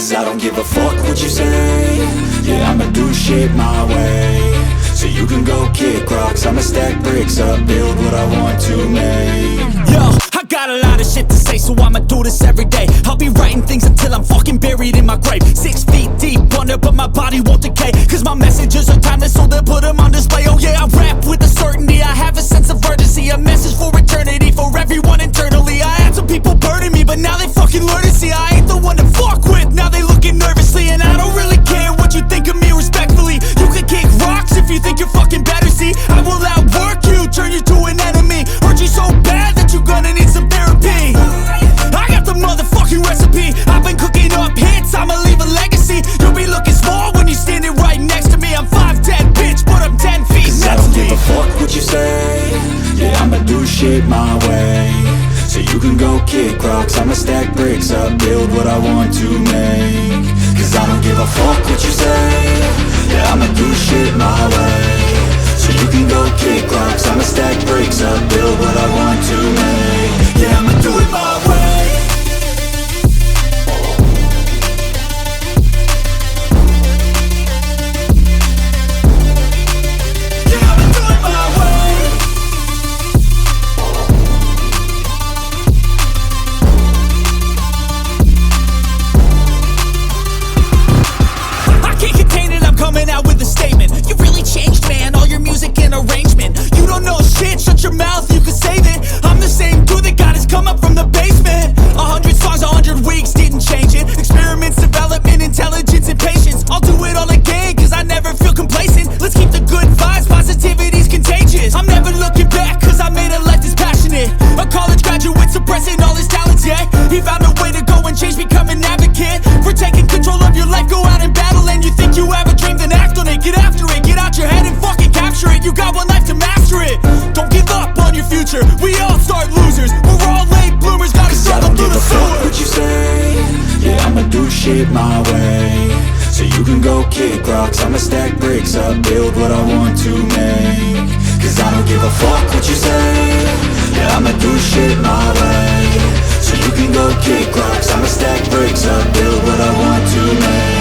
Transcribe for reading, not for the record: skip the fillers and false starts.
Cause I don't give a fuck what you say. Yeah, I'ma do shit my way. So you can go kick rocks, I'ma stack bricks up, build what I want to make. Yo, I got a lot of shit to say, so I'ma do this every day. I'll be writing things until I'm fucking buried in my grave. 6 feet deep under, but my body won't decay. Cause my messages are timeless, so they'll put them on display. Oh yeah, I rap with a certainty, I have a sense of urgency. A message for eternity, for everyone internally. I had some people burning me, but now they fucking learn to see I ain't the one to fuck with, now they looking nervously. And I don't really care what you think of me, respectfully. You can kick rocks if you think you're fucking better, see. I will outwork you, turn you to an enemy. Hurt you so bad that you're gonna need some therapy. I got the motherfucking recipe, I've been cooking up hits, I'ma leave a legacy. You'll be looking small when you're standing right next to me. I'm 5'10", bitch, but I'm 10 feet Cause next I don't to me. give a fuck what you say. Yeah, I'ma do shit my way. So you can go kick rocks, I'ma stack bricks up, build what I want to make. Cause I don't give a fuck what you say. Yeah, I'ma do shit my way. So you can go kick rocks, I'ma stack bricks up, build what I want to make. Yeah, I'ma do it my way. Coming out with a statement. You really changed, man, all your music and arrangement. You don't know shit, shut your mouth, you can save it. I'm the same dude that got his come up from the basement. 100 songs, 100 weeks, didn't change it. Experiments, development, intelligence, and patience. I'll do it all again, cause I never feel complacent. Let's keep the good vibes, positivity's contagious. I'm never looking back, cause I made a life that's passionate. A college graduate suppressing all his talents, yeah. He found a way to go and change, become an advocate. For taking control of your life, go out and battle. And you think you have a dream, then act on it. Get after it, get out your head and fucking capture it. You got one life to master it. Don't give up on your future, we all start losers. We're all late bloomers, gotta struggle through the sewer. What you say? Yeah, I'ma do shit my way. So you can go kick rocks, I'ma stack bricks up, build what I want to make. Cause I don't give a fuck what you say. Yeah, I'ma do shit my way. So you can go kick rocks, I'ma stack bricks up, build what I want to make.